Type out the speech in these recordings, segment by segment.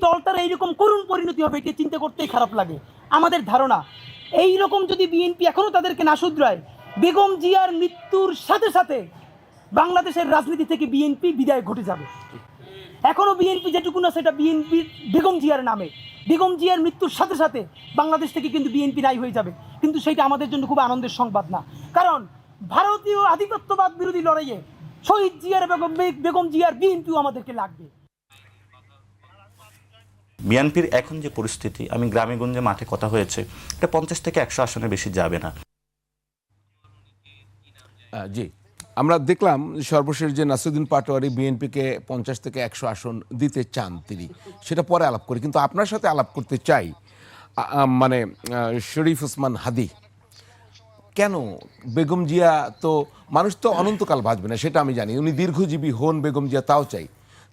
দলটার এইরকম করুণ পরিণতি হবে এটা চিন্তা করতেই খারাপ লাগে। আমাদের ধারণা এই রকম যদি বিএনপি এখনও তাদেরকে না শুধরায়, বেগম জিয়ার মৃত্যুর সাথে সাথে বাংলাদেশের রাজনীতি থেকে বিএনপি বিদায় ঘটে যাবে। এখনও বিএনপি যেটুকু না সেটা বিএনপির বেগম জিয়ার নামে, বেগম জিয়ার মৃত্যুর সাথে সাথে বাংলাদেশ থেকে কিন্তু বিএনপি নাই হয়ে যাবে। কিন্তু সেটা আমাদের জন্য খুব আনন্দের সংবাদ না, কারণ ভারতীয় আধিপত্যবাদ বিরোধী লড়াইয়ে শহীদ জিয়ার বেগম জিয়ার বিএনপিও আমাদেরকে লাগবে। বিএনপির এখন যে পরিস্থিতি, আমি গ্রামে গঞ্জে মাঠে কথা হয়েছে, এটা 50 থেকে 100 আসনে বেশি যাবে না। জি, আমরা দেখলাম সর্বশেষ যে নাসিরউদ্দিন পাটোয়ারি বিএনপিকে 50 থেকে 100 আসন দিতে চান তিনি, সেটা পরে আলাপ করি। কিন্তু আপনার সাথে আলাপ করতে চাই মানে শরীফ ওসমান হাদি, কেন বেগম জিয়া, তো মানুষ তো অনন্তকাল বাঁচবে না সেটা আমি জানি, উনি দীর্ঘজীবী হন বেগম জিয়া তাও চাই,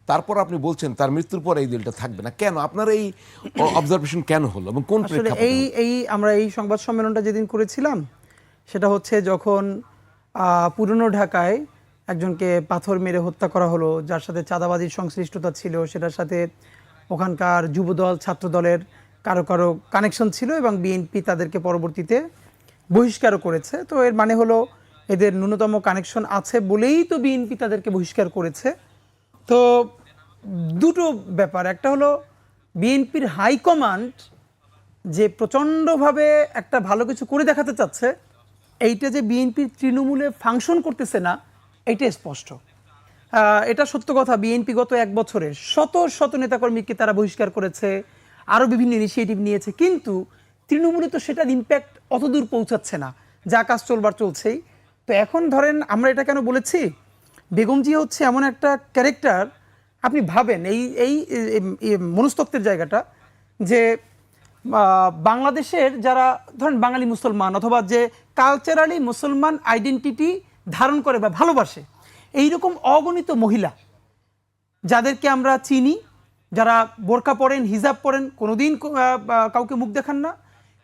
তারপর আপনি বলছেন তার মৃত্যুর পর এই দলটা থাকবে না, কেন? আপনার এই অবজারভেশন কেন হলো এবং কোন প্রেক্ষাপটে? আমরা এই সংবাদ সম্মেলনটা যেদিন করেছিলাম সেটা হচ্ছে যখন পুরনো ঢাকায় একজনকে পাথর মেরে হত্যা করা হলো, যার সাথে চাঁদাবাজির সংশ্লিষ্টতা ছিল, সেটার সাথে ওখানকার যুবদল ছাত্রদলের কারো কারো কানেকশন ছিল এবং বিএনপি তাদেরকে পরবর্তীতে বহিষ্কারও করেছে। তো এর মানে হলো এদের ন্যূনতম কানেকশন আছে বলেই তো বিএনপি তাদেরকে বহিষ্কার করেছে। তো দুটো ব্যাপার, একটা হলো বিএনপির হাইকমান্ড যে প্রচণ্ডভাবে একটা ভালো কিছু করে দেখাতে চাচ্ছে, এইটা যে বিএনপির তৃণমূলে ফাংশন করতেছে না এইটা স্পষ্ট। এটা সত্য কথা, বিএনপি গত 1 বছরে শত শত নেতাকর্মীকে তারা বহিষ্কার করেছে, আরও বিভিন্ন ইনিশিয়েটিভ নিয়েছে, কিন্তু তৃণমূলে তো সেটার ইম্প্যাক্ট অতদূর পৌঁছাচ্ছে না, যা কাজ চলবার চলছেই। তো এখন ধরেন আমরা এটা কেন বলেছি, বেগম জিয়া হচ্ছে এমন একটা ক্যারেক্টার, আপনি ভাবেন এই মনস্তত্ত্বের জায়গাটা যে বাংলাদেশের যারা ধরেন বাঙালি মুসলমান অথবা যে কালচারালি মুসলমান আইডেন্টিটি ধারণ করে বা ভালোবাসে, এইরকম অগণিত মহিলা যাদেরকে আমরা চিনি, যারা বোরকা পরেন, হিজাব পরেন, কোনোদিন কাউকে মুখ দেখান না,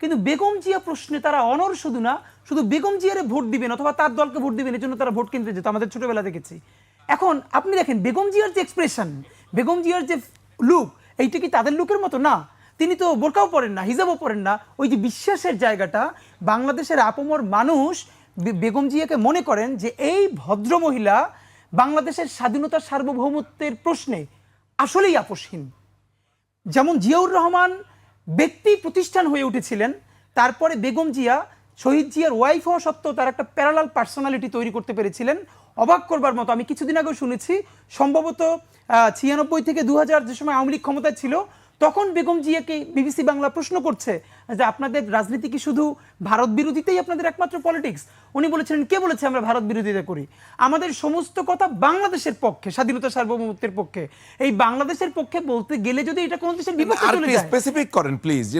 কিন্তু বেগম জিয়া প্রশ্নে তারা অনর শুধু না, শুধু বেগম জিয়ারে ভোট দিবেন অথবা তার দলকে ভোট দিবেন, এই জন্য তারা ভোট কেন্দ্রে যেত, আমাদের ছোটবেলা দেখেছি। এখন আপনি দেখেন বেগম জিয়ার যে এক্সপ্রেশন, বেগম জিয়ার যে লুক, এইটা কি তাদের লুকের মতো না? তিনি তো বোরকাও পরেন না, হিজাবও পরেন না। ওই যে বিশ্বাসের জায়গাটা, বাংলাদেশের আপামর মানুষ বেগম জিয়াকে মনে করেন যে এই ভদ্র মহিলা বাংলাদেশের স্বাধীনতার সার্বভৌমত্বের প্রশ্নে আসলেই আপোষহীন। যেমন জিয়াউর রহমান ব্যক্তি প্রতিষ্ঠান হয়ে উঠেছিলেন, তারপরে বেগম জিয়া শহীদ জিয়ার ওয়াইফ হওয়া সত্ত্বেও তার একটা প্যারালাল পার্সোনালিটি তৈরি করতে পেরেছিলেন, অবাক করবার মতো। আমি কিছুদিন আগেও শুনেছি, সম্ভবত 96 থেকে 2000 যে সময় আওয়ামী লীগ ক্ষমতায় ছিল, তখন বেগম জিয়াকে বিবিসি বাংলা প্রশ্ন করছে যে আপনাদের রাজনীতি কি শুধু ভারত বিরোধিতাই আপনাদের একমাত্র পলিটিক্স? উনি বলেছিলেন, কে বলেছে আমরা ভারত বিরোধিতা করি? আমাদের সমস্ত কথা বাংলাদেশের পক্ষে, স্বাধীনতা সার্বভৌমত্বের পক্ষে। এই বাংলাদেশের পক্ষে বলতে গেলে যদি এটা কোন দেশের বিপক্ষে চলে যায়, স্পেসিফিক করেন প্লিজ, যে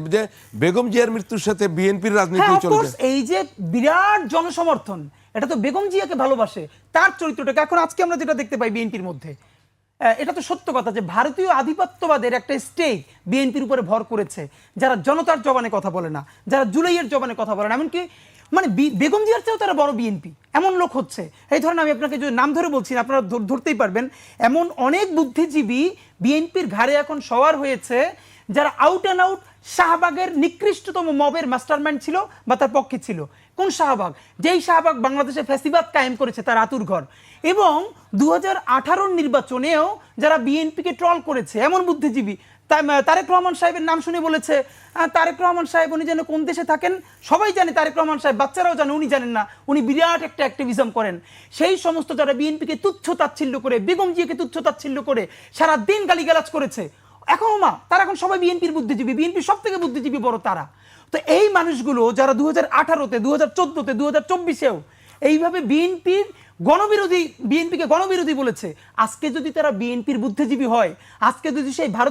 বেগম জিয়ার মৃত্যুর সাথে বিএনপির রাজনীতি চলে যায়। এই যে বিরাট জনসমর্থন, এটা তো বেগম জিয়াকে ভালোবাসে, তার চরিত্রটাকে। এখন আজকে আমরা যেটা দেখতে পাই বিএনপির মধ্যে, এটা তো সত্য কথা যে ভারতীয় আধিপত্যবাদের একটা স্টেজ বিএনপির উপরে ভর করেছে, যারা জনতার জবানে কথা বলে না, যারা জুলাইয়ের জবানে কথা বলে না, এমনকি মানে বেগম জিয়ার চেয়েও তারা বড় বিএনপি এমন লোক হচ্ছে। এই ধরেন আমি আপনাকে যদি নাম ধরে বলছি, আপনারা ধরতেই পারবেন, এমন অনেক বুদ্ধিজীবী বিএনপির ঘাড়ে এখন সওয়ার হয়েছে, যারা আউট অ্যান্ড আউট শাহবাগের নিকৃষ্টতম মবের মাস্টারমাইন্ড ছিল বা তার পক্ষে ছিল। কোন শাহবাগ? যেই শাহবাগ বাংলাদেশে ফ্যাসিবাদ কায়েম করেছে, তার আতুর ঘর। এবং 2018 নির্বাচনেও যারা বিএনপিকে ট্রল করেছে, এমন বুদ্ধিজীবী, তারেক রহমান সাহেবের নাম শুনে বলেছে তারেক রহমান সাহেব উনি যেন কোন দেশে থাকেন, সবাই জানে তারেক রহমান সাহেব, বাচ্চারাও জানে, উনি জানেন না, উনি বিরাট একটা অ্যাক্টিভিজম করেন। সেই সমস্ত যারা বিএনপিকে তুচ্ছ তাচ্ছিল্য করে, বেগম জিয়াকে তুচ্ছ তাচ্ছিল্য করে সারা দিন গালিগালাজ করেছে, তারা এখন সবাই বিএনপির বুদ্ধিজীবী, বিএনপির সব থেকে বুদ্ধিজীবী বড় তারা। তো এই মানুষগুলো যারা 2018-তে, 2014-তে, 2024-এও এইভাবে বিএনপিকে গণবিরোধী বলেছে, আজকে যদি তারা বিএনপির বুদ্ধিজীবী হয়, আজকে যদি সেই ভারত